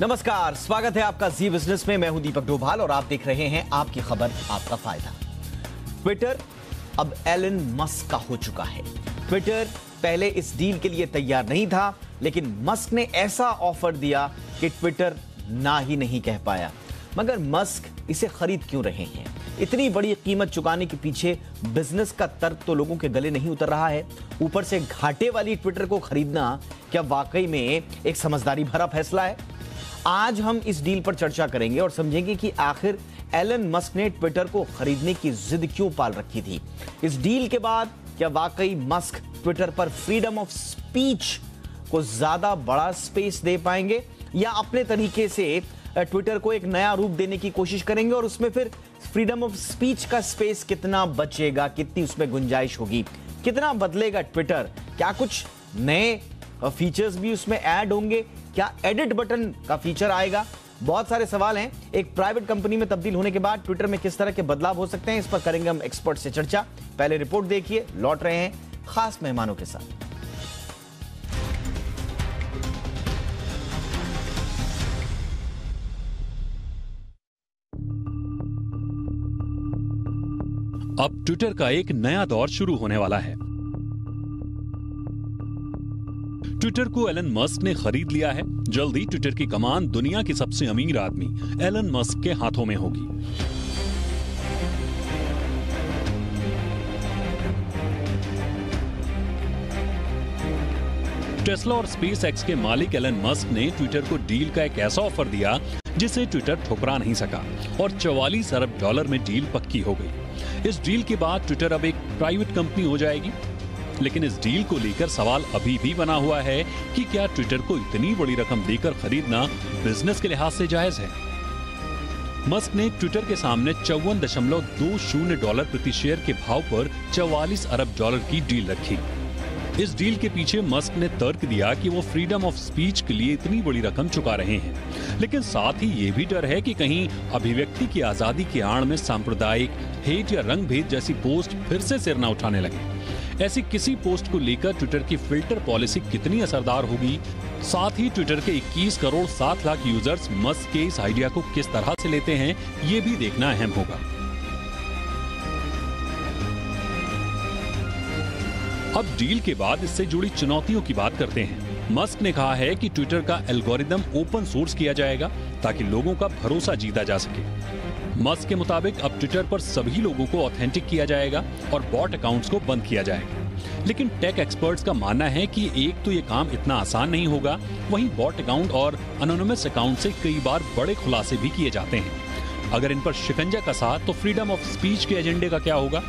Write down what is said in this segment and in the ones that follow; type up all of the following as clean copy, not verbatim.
नमस्कार, स्वागत है आपका जी बिजनेस में। मैं हूं दीपक डोभाल और आप देख रहे हैं आपकी खबर आपका फायदा। ट्विटर अब एलन मस्क का हो चुका है। ट्विटर पहले इस डील के लिए तैयार नहीं था, लेकिन मस्क ने ऐसा ऑफर दिया कि ट्विटर ना ही नहीं कह पाया। मगर मस्क इसे खरीद क्यों रहे हैं? इतनी बड़ी कीमत चुकाने के पीछे बिजनेस का तर्क तो लोगों के गले नहीं उतर रहा है। ऊपर से घाटे वाली ट्विटर को खरीदना क्या वाकई में एक समझदारी भरा फैसला है? आज हम इस डील पर चर्चा करेंगे और समझेंगे कि आखिर एलन मस्क ने ट्विटर को खरीदने की जिद क्यों पाल रखी थी। इस डील के बाद क्या वाकई मस्क ट्विटर पर फ्रीडम ऑफ स्पीच को ज्यादा बड़ा स्पेस दे पाएंगे, या अपने तरीके से ट्विटर को एक नया रूप देने की कोशिश करेंगे और उसमें फिर फ्रीडम ऑफ स्पीच का स्पेस कितना बचेगा, कितनी उसमें गुंजाइश होगी, कितना बदलेगा ट्विटर? क्या कुछ नए फीचर्स भी उसमें ऐड होंगे? क्या एडिट बटन का फीचर आएगा? बहुत सारे सवाल हैं। एक प्राइवेट कंपनी में तब्दील होने के बाद ट्विटर में किस तरह के बदलाव हो सकते हैं, इस पर करेंगे हम एक्सपर्ट से चर्चा। पहले रिपोर्ट देखिए, लौट रहे हैं खास मेहमानों के साथ। अब ट्विटर का एक नया दौर शुरू होने वाला है। ट्विटर को एलन मस्क ने खरीद लिया है। जल्दी ट्विटर की कमान दुनिया के सबसे अमीर आदमी एलन मस्क के हाथों में होगी। टेस्ला और स्पेस एक्स के मालिक एलन मस्क ने ट्विटर को डील का एक ऐसा ऑफर दिया जिसे ट्विटर ठुकरा नहीं सका और 44 अरब डॉलर में डील पक्की हो गई। इस डील के बाद ट्विटर अब एक प्राइवेट कंपनी हो जाएगी। लेकिन इस डील को लेकर सवाल अभी भी बना हुआ है कि क्या ट्विटर को इतनी बड़ी रकम देकर खरीदना बिजनेस के लिहाज से जायज है? मस्क ने ट्विटर के सामने 54.20 डॉलर प्रति शेयर के भाव पर 44 अरब डॉलर की डील रखी। इस डील के पीछे मस्क ने तर्क दिया कि वो फ्रीडम ऑफ स्पीच के लिए इतनी बड़ी रकम चुका रहे हैं, लेकिन साथ ही ये भी डर है कि कहीं अभिव्यक्ति की आजादी की आड़ में सांप्रदायिक हेट या रंग भेद जैसी पोस्ट फिर से सिर न उठाने लगे। ऐसी किसी पोस्ट को लेकर ट्विटर की फिल्टर पॉलिसी कितनी असरदार होगी, साथ ही ट्विटर के 21 करोड़ 7 लाख यूजर्स मस्क के इस आइडिया को किस तरह से लेते हैं, ये भी देखना अहम होगा। अब डील के बाद इससे जुड़ी चुनौतियों की बात करते हैं। मस्क ने कहा है कि ट्विटर का एल्गोरिदम ओपन सोर्स किया जाएगा ताकि लोगों का भरोसा जीता जा सके। मस्क के मुताबिक अब ट्विटर पर सभी लोगों को ऑथेंटिक किया जाएगा और बॉट अकाउंट्स को बंद किया जाएगा। लेकिन टेक एक्सपर्ट्स का मानना है कि एक तो ये काम इतना आसान नहीं होगा, वहीं बॉट अकाउंट और एनोनिमस अकाउंट से कई बार बड़े खुलासे भी किए जाते हैं। अगर इन पर शिकंजा कसा तो फ्रीडम ऑफ स्पीच के एजेंडे का क्या होगा?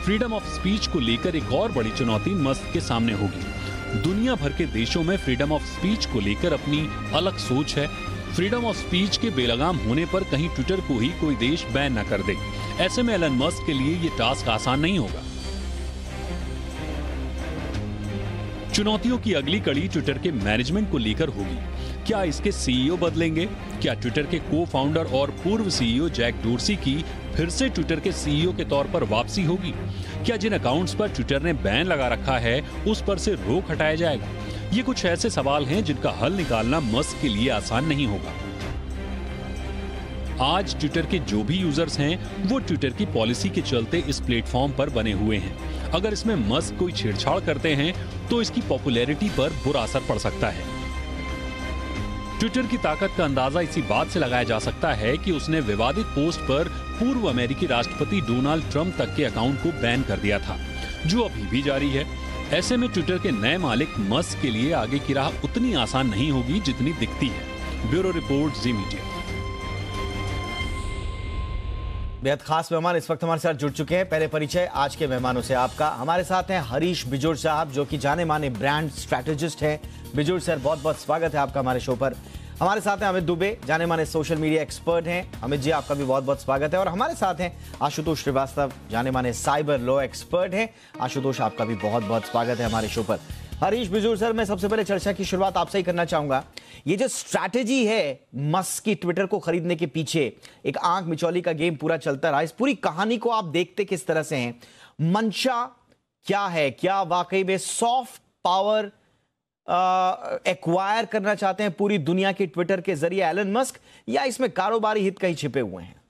फ्रीडम ऑफ स्पीच को लेकर एक और बड़ी चुनौती मस्क के सामने होगी। दुनिया भर के देशों में फ्रीडम ऑफ स्पीच को लेकर अपनी अलग सोच है। फ्रीडम ऑफ स्पीच के बेलगाम होने पर कहीं ट्विटर को ही कोई देश बैन न कर दे। ऐसे में एलन मस्क के लिए ये टास्क आसान नहीं होगा। चुनौतियों की अगली कड़ी ट्विटर के मैनेजमेंट को लेकर होगी। क्या इसके सीईओ बदलेंगे? क्या ट्विटर के को फाउंडर और पूर्व सीईओ जैक डोर्सी की फिर से ट्विटर के सीईओ के तौर पर वापसी होगी? क्या जिन अकाउंट्स पर ट्विटर ने बैन लगा रखा है उस पर से रोक हटाया जाएगा? ये कुछ ऐसे सवाल हैं जिनका हल निकालना मस्क के लिए आसान नहीं होगा। आज ट्विटर के जो भी यूजर्स हैं वो ट्विटर की पॉलिसी के चलते इस प्लेटफॉर्म पर बने हुए हैं। अगर इसमें मस्क कोई छेड़छाड़ करते हैं तो इसकी पॉपुलैरिटी पर बुरा असर पड़ सकता है। ट्विटर की ताकत का अंदाजा इसी बात से लगाया जा सकता है कि उसने विवादित पोस्ट पर पूर्व अमेरिकी राष्ट्रपति डोनाल्ड ट्रंप तक के अकाउंट को बैन कर दिया था, जो अभी भी जारी है। ऐसे में ट्विटर के नए मालिक मस्क के लिए आगे की राह उतनी आसान नहीं होगी जितनी दिखती है। ब्यूरो रिपोर्ट, जी मीडिया। बेहद खास मेहमान इस वक्त हमारे साथ जुड़ चुके हैं। पहले परिचय आज के मेहमानों से आपका। हमारे साथ हैं हरीश बिजोर साहब, जो कि जाने माने ब्रांड स्ट्रैटेजिस्ट हैं। बिजोर सर, बहुत बहुत स्वागत है आपका हमारे शो पर। हमारे साथ हैं अमित दुबे, जाने माने सोशल मीडिया एक्सपर्ट हैं। अमित जी, आपका भी बहुत बहुत स्वागत है। और हमारे साथ हैं आशुतोष श्रीवास्तव, जाने माने साइबर लॉ एक्सपर्ट हैं। आशुतोष, आपका भी बहुत बहुत स्वागत है हमारे शो पर। हरीश बिजूर सर, मैं सबसे पहले चर्चा की शुरुआत आपसे ही करना चाहूंगा। ये जो स्ट्रैटेजी है मस्क की ट्विटर को खरीदने के पीछे, एक आंख मिचौली का गेम पूरा चलता रहा, इस पूरी कहानी को आप देखते किस तरह से हैं? मंशा क्या है? क्या वाकई में सॉफ्ट पावर एक्वायर करना चाहते हैं पूरी दुनिया की ट्विटर के जरिए एलन मस्क, या इसमें कारोबारी हित कहीं छिपे हुए हैं?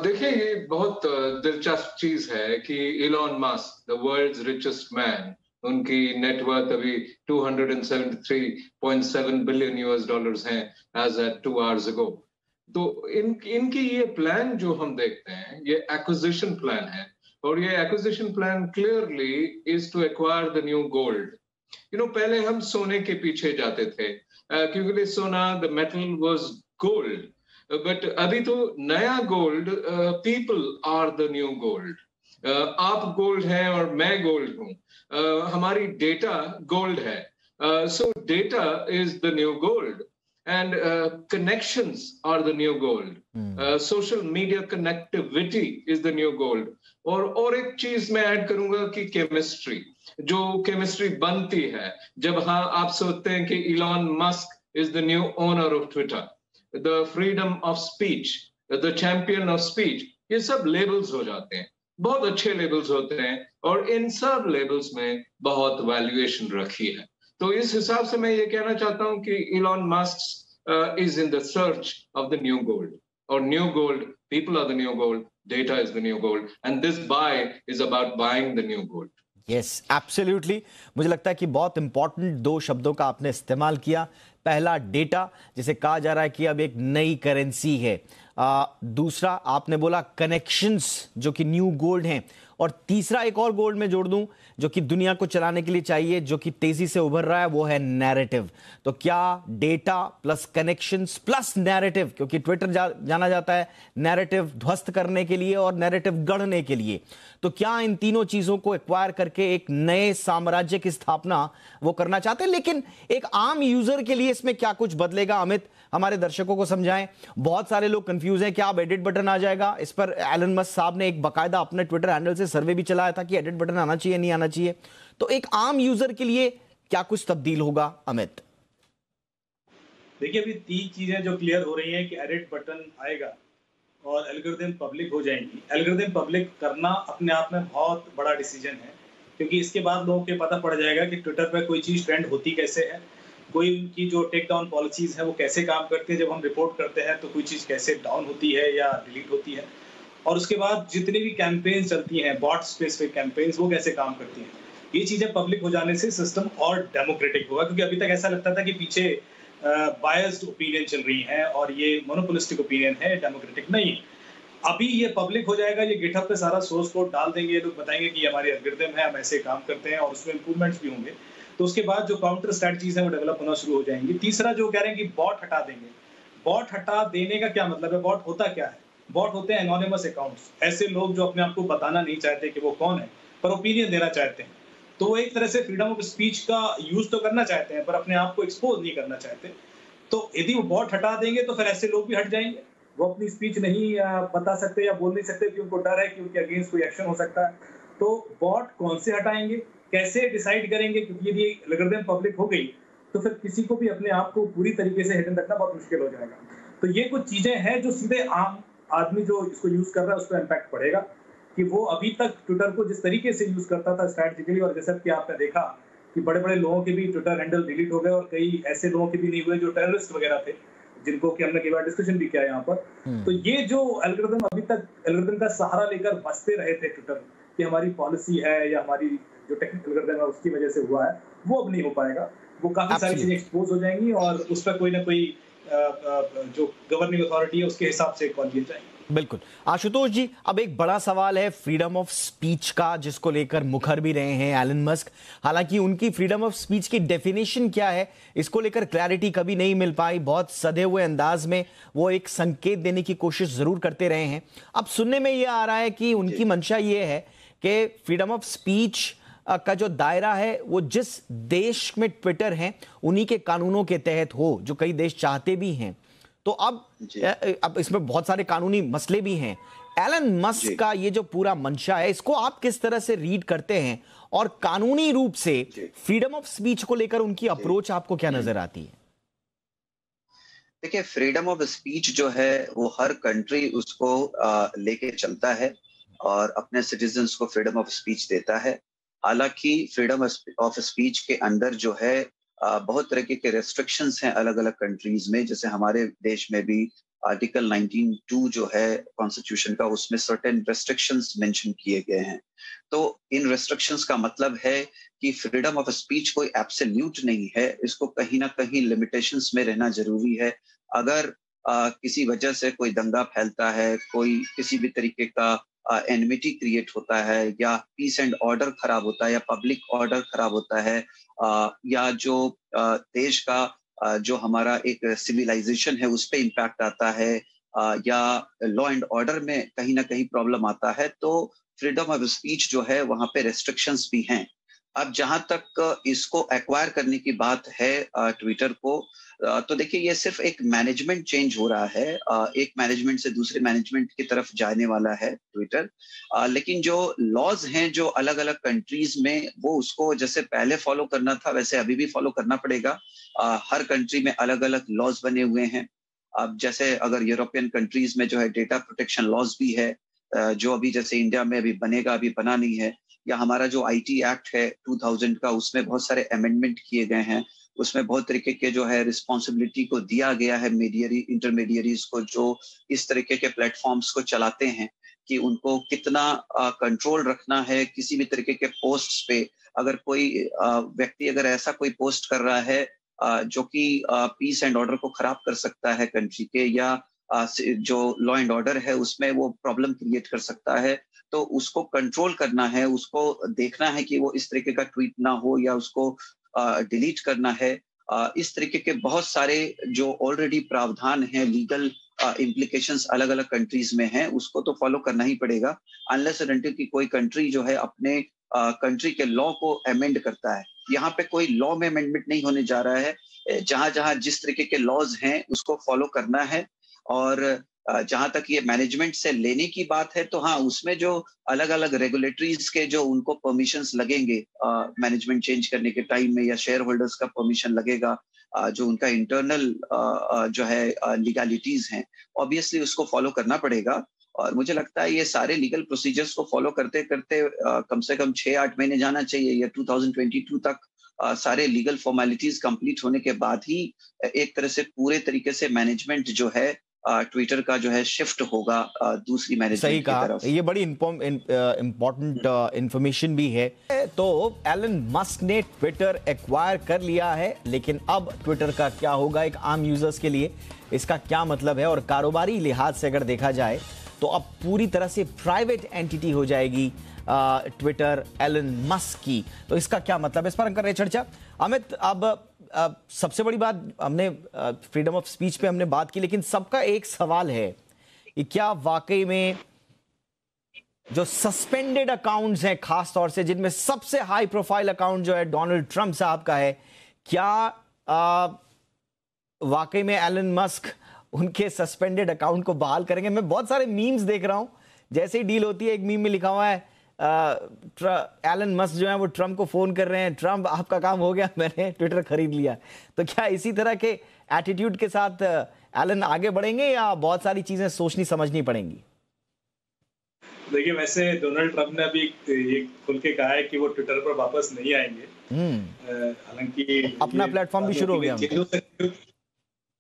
देखिए, ये बहुत दिलचस्प चीज है कि Elon Musk, the world's richest man, उनकी नेटवर्थ अभी 273.7 बिलियन यूएस डॉलर्स हैं एज एट 2 आवर्स अगो। तो इनकी ये प्लान जो हम देखते हैं, ये एक्विजिशन प्लान है, और ये acquisition plan clearly is to acquire the new gold. पहले हम सोने के पीछे जाते थे, क्योंकि सोना, the metal was gold, but अभी तो नया gold, people are the new gold. आप गोल्ड हैं और मैं गोल्ड हूं, हमारी डेटा गोल्ड है, so data is the new gold, and connections are the new gold, social media connectivity is the new gold. और एक चीज मैं ऐड करूंगा कि केमिस्ट्री, जो केमिस्ट्री बनती है जब आप सोचते हैं कि Elon Musk is the new owner of Twitter, the freedom of speech, the champion of speech, ये सब लेबल्स हो जाते हैं, बहुत अच्छे लेबल्स होते हैं, और इन सब लेबल्स में बहुत वैल्यूएशन रखी है। तो इस हिसाब से मैं ये कहना चाहता हूं कि Elon Musk is in the search of the new gold, और new gold, people are the new gold, data is the new gold, and this buy is about buying the new gold. Yes, absolutely. मुझे लगता है कि बहुत important दो शब्दों का आपने इस्तेमाल किया। पहला, डेटा, जिसे कहा जा रहा है कि अब एक नई करेंसी है। दूसरा, आपने बोला कनेक्शंस, जो कि न्यू गोल्ड हैं। और तीसरा, एक और गोल्ड में जोड़ दूं, जो कि दुनिया को चलाने के लिए चाहिए, जो कि तेजी से उभर रहा है, वो है नैरेटिव। तो क्या data plus connections plus narrative, क्योंकि ट्विटर जाना जाता है नैरेटिव ध्वस्त करने के लिए और नैरेटिव गढ़ने के लिए, तो क्या इन तीनों चीजों को एक्वायर करके एक नए साम्राज्य की स्थापना वो करना चाहते हैं? लेकिन एक आम यूजर के लिए इसमें क्या कुछ बदलेगा? अमित, हमारे दर्शकों को समझाएं। बहुत सारे लोग कंफ्यूज हैं, क्या अब एडिट बटन आ जाएगा? इस पर एलन मस्क साहब ने एक बाकायदा अपने ट्विटर हैंडल से सर्वे भी चलाया था कि एडिट बटन आना चाहिए, नहीं आना चाहिए। तो एक आम यूजर के लिए क्या कुछ तब्दील होगा, अमित? देखिए, अभी 3 चीजें जो क्लियर हो रही हैं कि एडिट बटन आएगा और एल्गोरिथम पब्लिक हो जाएंगी। एल्गोरिथम पब्लिक करना अपने आप में बहुत बड़ा डिसीजन है, क्योंकि इसके बाद लोगों को पता पड़ जाएगा कि ट्विटर पर कोई चीज ट्रेंड होती कैसे है, कोई उनकी जो टेक डाउन पॉलिसीज है वो कैसे काम करती है, जब हम रिपोर्ट करते हैं तो कोई चीज कैसे डाउन होती है या डिलीट होती है, और उसके बाद जितनी भी कैंपेन्स चलती हैं, बॉट स्पेसिफिक कैंपेन्स, वो कैसे काम करती हैं। ये चीजें पब्लिक हो जाने से सिस्टम और डेमोक्रेटिक होगा, क्योंकि अभी तक ऐसा लगता था कि पीछे बायस्ड ओपिनियन चल रही हैं और ये मोनोपोलिस्टिक ओपिनियन है, डेमोक्रेटिक नहीं। अभी ये पब्लिक हो जाएगा, ये गिटहब पे सारा सोर्स कोड डाल देंगे, लोग बताएंगे कि हमारी एल्गोरिथम है, हम ऐसे काम करते हैं, और उसमें इंप्रूवमेंट्स भी होंगे। तो उसके बाद जो काउंटर स्ट्रैटेजीज हैं वो डेवलप होना शुरू हो जाएंगी। तीसरा, जो कह रहे हैं कि बॉट हटा देंगे, बॉट हटा देने का क्या मतलब है? बॉट होता क्या है? बॉट होते हैं एनोनिमस अकाउंट्स, ऐसे लोग जो अपने आप को बताना नहीं चाहते कि वो कौन है, पर ओपिनियन देना चाहते हैं। तो वो एक तरह से फ्रीडम ऑफ स्पीच का यूज तो करना चाहते हैं, पर अपने आप को एक्सपोज नहीं करना चाहते। तो यदि वो बॉट हटा देंगे तो फिर ऐसे लोग भी हट जाएंगे, वो अपनी स्पीच नहीं बता सकते या बोल नहीं सकते, क्योंकि उनको डर है कि उनके अगेंस्ट कोई एक्शन हो सकता है। तो बॉट कौन से हटाएंगे, कैसे डिसाइड करेंगे? क्योंकि यदि एल्गोरिथम पब्लिक हो गई तो फिर किसी को भी अपने आप को पूरी तरीके से हिडन रखना बहुत मुश्किल हो जाएगा। तो ये कुछ चीजें हैं जो सीधे आम आदमी जो इसको यूज कर रहा है उस पर इम्पैक्ट पड़ेगा, कि वो अभी तक ट्विटर को जिस तरीके से यूज करता था स्ट्रैटेजिकली, और जैसा कि आपने देखा कि बड़े बड़े लोगों के भी ट्विटर हैंडल डिलीट हो गए, और कई ऐसे लोगों के भी नहीं हुए जो टेररिस्ट वगैरह थे, जिनको कि हमने कई बार डिस्कशन भी किया यहाँ पर। तो ये जो एल्गोरिथम अभी तक एल्गोरिथम का सहारा लेकर बचते रहे थे ट्विटर, कि हमारी पॉलिसी है या हमारी जो टेक्निकल एल्गोरिथम है उसकी वजह से हुआ है, वो अब नहीं हो पाएगा। वो काफी सारी चीजें एक्सपोज हो जाएंगी, और उस पर कोई ना कोई जो गवर्निंग अथॉरिटी है उसके हिसाब से कॉल किए जाएंगे। बिल्कुल। आशुतोष जी, अब एक बड़ा सवाल है फ्रीडम ऑफ स्पीच का, जिसको लेकर मुखर भी रहे हैं एलन मस्क। हालांकि उनकी फ्रीडम ऑफ स्पीच की डेफिनेशन क्या है, इसको लेकर क्लैरिटी कभी नहीं मिल पाई। बहुत सधे हुए अंदाज में वो एक संकेत देने की कोशिश जरूर करते रहे हैं। अब सुनने में ये आ रहा है कि उनकी मंशा ये है कि फ्रीडम ऑफ स्पीच का जो दायरा है वो जिस देश में ट्विटर है उन्हीं के कानूनों के तहत हो, जो कई देश चाहते भी हैं। तो अब इसमें बहुत सारे कानूनी मसले भी हैं। एलन मस्क का ये जो पूरा मंशा है, इसको आप किस तरह से रीड करते हैं, और कानूनी रूप से फ्रीडम ऑफ स्पीच को लेकर उनकी अप्रोच आपको क्या नजर आती है? देखिए, फ्रीडम ऑफ स्पीच जो है वो हर कंट्री उसको लेके चलता है और अपने सिटीजन्स को फ्रीडम ऑफ स्पीच देता है। हालांकि फ्रीडम ऑफ स्पीच के अंदर जो है बहुत तरह के रेस्ट्रिक्शंस हैं अलग अलग कंट्रीज में। जैसे हमारे देश में भी आर्टिकल 19(2) जो है कॉन्स्टिट्यूशन का, उसमें सर्टेन रेस्ट्रिक्शंस मेंशन किए गए हैं। तो इन रेस्ट्रिक्शंस का मतलब है कि फ्रीडम ऑफ स्पीच कोई एब्सोल्यूट नहीं है, इसको कहीं ना कहीं लिमिटेशंस में रहना जरूरी है। अगर किसी वजह से कोई दंगा फैलता है, कोई किसी भी तरीके का एनिमिटी क्रिएट होता है, या पीस एंड ऑर्डर खराब होता है, या पब्लिक ऑर्डर खराब होता है, या जो देश का जो हमारा एक सिविलाइजेशन है उस पर इम्पैक्ट आता है, या लॉ एंड ऑर्डर में कहीं ना कहीं प्रॉब्लम आता है, तो फ्रीडम ऑफ स्पीच जो है वहां पे रेस्ट्रिक्शंस भी हैं। अब जहां तक इसको एक्वायर करने की बात है ट्विटर को, तो देखिए ये सिर्फ एक मैनेजमेंट चेंज हो रहा है, एक मैनेजमेंट से दूसरे मैनेजमेंट की तरफ जाने वाला है ट्विटर। लेकिन जो लॉज हैं जो अलग अलग कंट्रीज में, वो उसको जैसे पहले फॉलो करना था वैसे अभी भी फॉलो करना पड़ेगा। हर कंट्री में अलग अलग लॉज बने हुए हैं। अब जैसे अगर यूरोपियन कंट्रीज में जो है डेटा प्रोटेक्शन लॉज भी है, जो अभी जैसे इंडिया में अभी बनेगा, अभी बना नहीं है। या हमारा जो आईटी एक्ट है 2000 का, उसमें बहुत सारे अमेंडमेंट किए गए हैं। उसमें बहुत तरीके के जो है रिस्पॉन्सिबिलिटी को दिया गया है इंटरमीडियरीज को, जो इस तरीके के प्लेटफॉर्म्स को चलाते हैं, कि उनको कितना कंट्रोल रखना है किसी भी तरीके के पोस्ट्स पे। अगर कोई व्यक्ति अगर ऐसा कोई पोस्ट कर रहा है जो कि पीस एंड ऑर्डर को खराब कर सकता है कंट्री के, या जो लॉ एंड ऑर्डर है उसमें वो प्रॉब्लम क्रिएट कर सकता है, तो उसको कंट्रोल करना है, उसको देखना है कि वो इस तरीके का ट्वीट ना हो, या उसको डिलीट करना है। इस तरीके के बहुत सारे जो ऑलरेडी प्रावधान हैं, लीगल इम्प्लीकेशंस अलग अलग कंट्रीज में हैं, उसको तो फॉलो करना ही पड़ेगा, अनलेस एंड अनटिल कि कोई कंट्री जो है अपने कंट्री के लॉ को अमेंड करता है। यहाँ पे कोई लॉ में अमेंडमेंट नहीं होने जा रहा है। जहां जहां जिस तरीके के लॉज हैं उसको फॉलो करना है। और जहां तक ये मैनेजमेंट से लेने की बात है, तो हाँ, उसमें जो अलग अलग रेगुलेटरीज के जो उनको परमिशंस लगेंगे मैनेजमेंट चेंज करने के टाइम में, या शेयर होल्डर्स का परमिशन लगेगा, जो उनका इंटरनल जो है लीगलिटीज हैं, ऑब्वियसली उसको फॉलो करना पड़ेगा। और मुझे लगता है ये सारे लीगल प्रोसीजर्स को फॉलो करते करते कम से कम 6-8 महीने जाना चाहिए, या 2022 तक सारे लीगल फॉर्मेलिटीज कंप्लीट होने के बाद ही एक तरह से पूरे तरीके से मैनेजमेंट जो है ट्विटर का जो है शिफ्ट होगा दूसरी मैनेजमेंट की तरफ। सही कहा, ये बड़ी इंपॉर्टेंट इंफॉर्मेशन भी है। तो एलन मस्क ने ट्विटर एक्वायर कर लिया है, लेकिन अब ट्विटर का क्या होगा एक आम यूजर्स के लिए, इसका क्या मतलब है? और कारोबारी लिहाज से अगर देखा जाए तो अब पूरी तरह से प्राइवेट एंटिटी हो जाएगी ट्विटर एलन मस्क की। तो इसका क्या मतलब है, इस पर हम कर रहे चर्चा। अमित, अब सबसे बड़ी बात, हमने फ्रीडम ऑफ स्पीच पे हमने बात की, लेकिन सबका एक सवाल है कि क्या वाकई में जो सस्पेंडेड अकाउंट्स हैं, खास तौर से जिनमें सबसे हाई प्रोफाइल अकाउंट जो है डोनाल्ड ट्रंप साहब का है, क्या वाकई में एलन मस्क उनके सस्पेंडेड अकाउंट को बहाल करेंगे? मैं बहुत सारे मीम्स देख रहा हूं, जैसे ही डील होती है एक मीम में लिखा हुआ है एलन मस्क जो है वो ट्रंप को फोन कर रहे हैं, ट्रंप आपका काम हो गया, मैंने ट्विटर खरीद लिया। तो क्या इसी तरह के एटीट्यूड के साथ एलन आगे बढ़ेंगे, या बहुत सारी चीजें सोचनी समझनी पड़ेंगी? देखिए, वैसे डोनाल्ड ट्रंप ने अभी ये खुल के कहा है कि वो ट्विटर पर वापस नहीं आएंगे। हालांकि अपना प्लेटफॉर्म भी शुरू हो गया।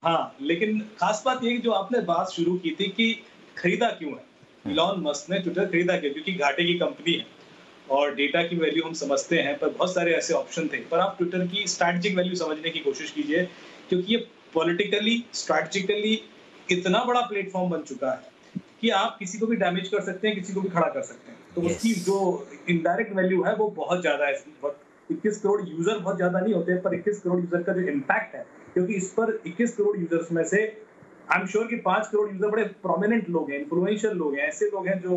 हाँ, लेकिन खास बात ये जो आपने बात शुरू की थी कि खरीदा क्यों है इलॉन मस्क ने ट्विटर, खरीदा क्यों? क्योंकि घाटे की कंपनी है और डेटा की वैल्यू हम समझते हैं, पर बहुत सारे ऐसे ऑप्शन थे। पर आप ट्विटर की स्ट्रैटेजिक वैल्यू समझने की कोशिश कीजिए, क्योंकि ये पॉलिटिकली स्ट्रैटेजिकली इतना बड़ा प्लेटफॉर्म बन चुका है कि आप किसी को भी डैमेज कर सकते हैं, किसी को भी खड़ा कर सकते हैं। तो उसकी जो इनडायरेक्ट वैल्यू है वो बहुत ज्यादा है। 21 करोड़ यूजर बहुत ज्यादा नहीं होते, पर 21 करोड़ यूजर का जो इम्पैक्ट है, क्योंकि इस पर 21 करोड़ यूजर्स में से आई एम श्योर कि 5 करोड़ यूजर बड़े प्रोमिनेंट लोग हैं, इन्फ्लुएंशियल लोग हैं, ऐसे लोग हैं जो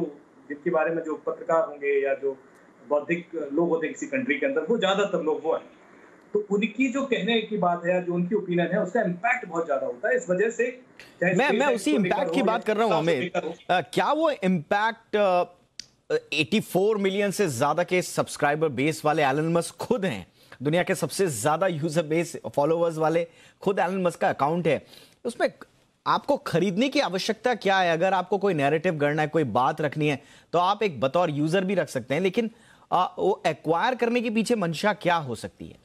जिनके बारे में जो पत्रकार होंगे या जो बौद्धिक लोग होते हैं किसी कंट्री के अंदर, वो ज्यादातर लोग वो हैं। तो उनकी जो कहने की बात है, जो उनकी ओपिनियन है, उसका इम्पैक्ट बहुत ज्यादा होता है। इस वजह से मैं उसी इम्पैक्ट की बात कर रहा हूं अमित। क्या वो इम्पैक्ट 84 मिलियन से ज्यादा के सब्सक्राइबर बेस वाले एलन मस्क खुद हैं, दुनिया के सबसे ज्यादा यूजर बेस फॉलोअर्स वाले खुद एलन मस्क का अकाउंट है, उसमें आपको खरीदने की आवश्यकता क्या है? अगर आपको कोई नैरेटिव गढ़ना है, कोई बात रखनी है, तो आप एक बतौर यूजर भी रख सकते हैं, लेकिन वो एक्वायर करने के पीछे मंशा क्या हो सकती है?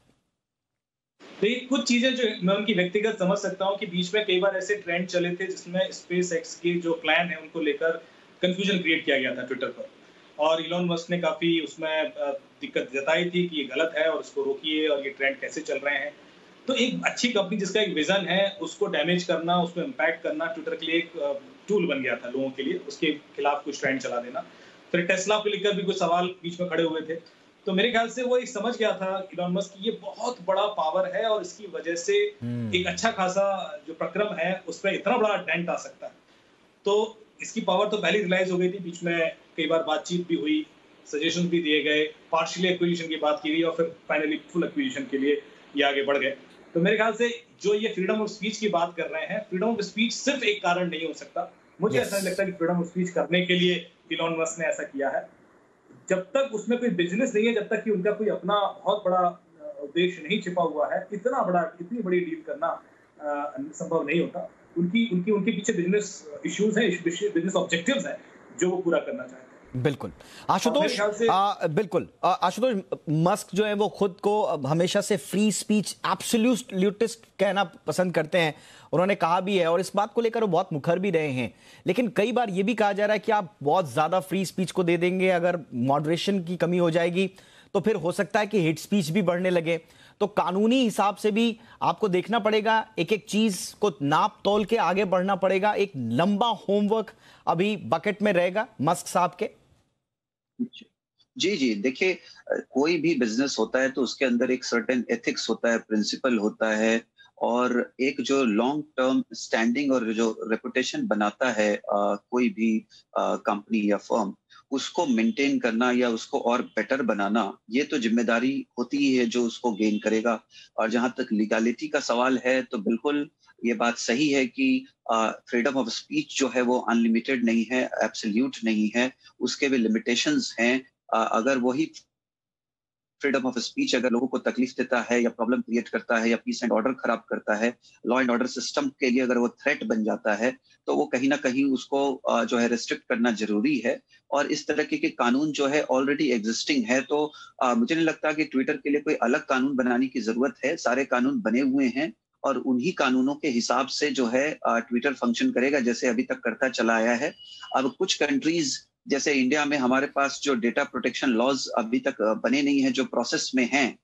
देखिए, कुछ चीजें जो मैं उनकी व्यक्तिगत समझ सकता हूँ कि बीच में कई बार ऐसे ट्रेंड चले थे जिसमें स्पेस एक्स के जो प्लान है उनको लेकर कंफ्यूजन क्रिएट किया गया था ट्विटर पर, और इलॉन मस्क ने काफी उसमें दिक्कत जताई थी कि ये गलत है और उसको रोकिए और ये ट्रेंड कैसे चल रहे हैं। तो एक अच्छी कंपनी जिसका एक विजन है उसको डैमेज करना, उसको इम्पैक्ट करना ट्विटर के लिए एक टूल बन गया था लोगों के लिए, उसके खिलाफ कुछ ट्रेंड चला देना। फिर टेस्ला को लेकर भी कुछ सवाल बीच में खड़े हुए थे। तो मेरे ख्याल से वो ये समझ गया था इलॉन मस्क की ये बहुत बड़ा पावर है और इसकी वजह से एक अच्छा खासा जो प्रक्रम है उस पर इतना बड़ा डेंट आ सकता है। तो इसकी पावर तो पहले रियलाइज हो गई थी, बीच में कई बार बातचीत भी हुई, सजेशन भी दिए गए, पार्शियली एक्विजिशन की बात की गई और फिर फाइनली फुल एक्विजिशन के लिए ये आगे बढ़ गए। तो मेरे ख्याल से जो ये फ्रीडम ऑफ स्पीच की बात कर रहे हैं, फ्रीडम ऑफ स्पीच सिर्फ एक कारण नहीं हो सकता। मुझे ऐसा नहीं लगता कि फ्रीडम ऑफ स्पीच करने के लिए इलॉन मस्क ने ऐसा किया है। जब तक उसमें कोई बिजनेस नहीं है, जब तक कि उनका कोई अपना बहुत बड़ा उद्देश्य नहीं छिपा हुआ है, इतनी बड़ी डील करना संभव नहीं होता। उनके पीछे बिजनेस इश्यूज हैं, बिजनेस ऑब्जेक्टिव्स हैं जो वो पूरा करना चाहते हैं। बिल्कुल आशुतोष, बिल्कुल आशुतोष, मस्क जो है वो खुद को हमेशा से फ्री स्पीच एब्सोल्यूटिस्ट कहना पसंद करते हैं। उन्होंने कहा भी है और इस बात को लेकर वो बहुत मुखर भी रहे हैं, लेकिन कई बार ये भी कहा जा रहा है कि आप बहुत ज्यादा फ्री स्पीच को दे देंगे, अगर मॉडरेशन की कमी हो जाएगी तो फिर हो सकता है कि हेट स्पीच भी बढ़ने लगे। तो कानूनी हिसाब से भी आपको देखना पड़ेगा, एक एक चीज को नाप तोल के आगे बढ़ना पड़ेगा। एक लंबा होमवर्क अभी बकेट में रहेगा मस्क साहब के। जी, देखिए, कोई भी बिजनेस होता है तो उसके अंदर एक सर्टेन एथिक्स होता है, प्रिंसिपल होता है, और एक जो लॉन्ग टर्म स्टैंडिंग और जो रेपुटेशन बनाता है कोई भी कंपनी या फर्म, उसको मेंटेन करना या उसको और बेटर बनाना, ये तो जिम्मेदारी होती ही है जो उसको गेन करेगा। और जहां तक लीगलिटी का सवाल है तो बिल्कुल ये बात सही है कि फ्रीडम ऑफ स्पीच जो है वो अनलिमिटेड नहीं है, एब्सोल्यूट नहीं है, उसके भी लिमिटेशंस हैं। अगर वही फ्रीडम ऑफ स्पीच अगर लोगों को तकलीफ देता है या प्रॉब्लम क्रिएट करता है या पीस एंड ऑर्डर खराब करता है, लॉ एंड ऑर्डर सिस्टम के लिए अगर वो थ्रेट बन जाता है, तो वो कहीं ना कहीं उसको जो है रिस्ट्रिक्ट करना जरूरी है। और इस तरह के कानून जो है ऑलरेडी एग्जिस्टिंग है, तो मुझे नहीं लगता कि ट्विटर के लिए कोई अलग कानून बनाने की जरूरत है। सारे कानून बने हुए हैं और उन्हीं कानूनों के हिसाब से जो है ट्विटर फंक्शन करेगा जैसे अभी तक करता चला आया है। अब कुछ कंट्रीज जैसे इंडिया में हमारे पास जो डेटा प्रोटेक्शन लॉज अभी तक बने नहीं है, जो प्रोसेस में हैं,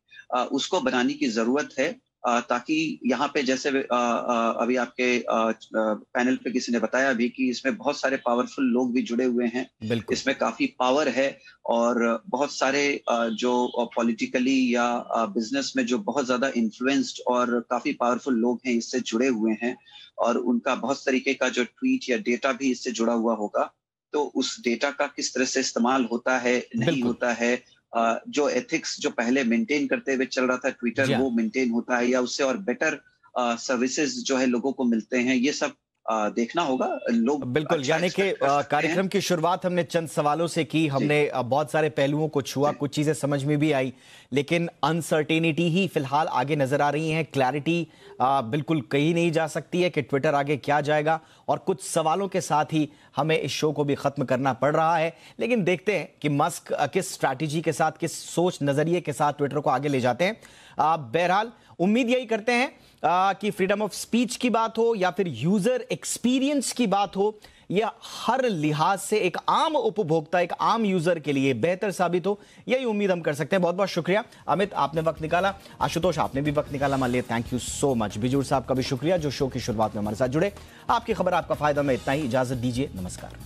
उसको बनाने की जरूरत है, ताकि यहाँ पे जैसे अभी आपके पैनल पे किसी ने बताया भी कि इसमें बहुत सारे पावरफुल लोग भी जुड़े हुए हैं, इसमें काफी पावर है और बहुत सारे जो पॉलिटिकली या बिजनेस में जो बहुत ज्यादा इन्फ्लुएंस्ड और काफी पावरफुल लोग हैं इससे जुड़े हुए हैं, और उनका बहुत तरीके का जो ट्वीट या डेटा भी इससे जुड़ा हुआ होगा। तो उस डेटा का किस तरह से इस्तेमाल होता है, नहीं होता है, जो एथिक्स जो पहले मेंटेन करते हुए चल रहा था ट्विटर, वो मेंटेन होता है या उससे और बेटर सर्विसेज जो है लोगों को मिलते हैं, ये सब देखना होगा। लोग बिल्कुल, यानी कि कार्यक्रम की शुरुआत हमने चंद सवालों से की, हमने बहुत सारे पहलुओं को छुआ, कुछ चीजें समझ में भी आई, लेकिन अनसर्टेनिटी ही फिलहाल आगे नजर आ रही है। क्लैरिटी बिल्कुल कही नहीं जा सकती है कि ट्विटर आगे क्या जाएगा, और कुछ सवालों के साथ ही हमें इस शो को भी खत्म करना पड़ रहा है। लेकिन देखते हैं कि मस्क किस स्ट्रैटेजी के साथ, किस सोच नजरिए के साथ ट्विटर को आगे ले जाते हैं। बहरहाल उम्मीद यही करते हैं कि फ्रीडम ऑफ स्पीच की बात हो या फिर यूजर एक्सपीरियंस की बात हो, यह हर लिहाज से एक आम उपभोक्ता, एक आम यूजर के लिए बेहतर साबित हो, यही उम्मीद हम कर सकते हैं। बहुत बहुत शुक्रिया अमित, आपने वक्त निकाला, आशुतोष आपने भी वक्त निकाला, मान लिया, थैंक यू सो मच। बिजूर साहब का भी शुक्रिया जो शो की शुरुआत में हमारे साथ जुड़े। आपकी खबर आपका फायदा में इतना ही, इजाजत दीजिए, नमस्कार।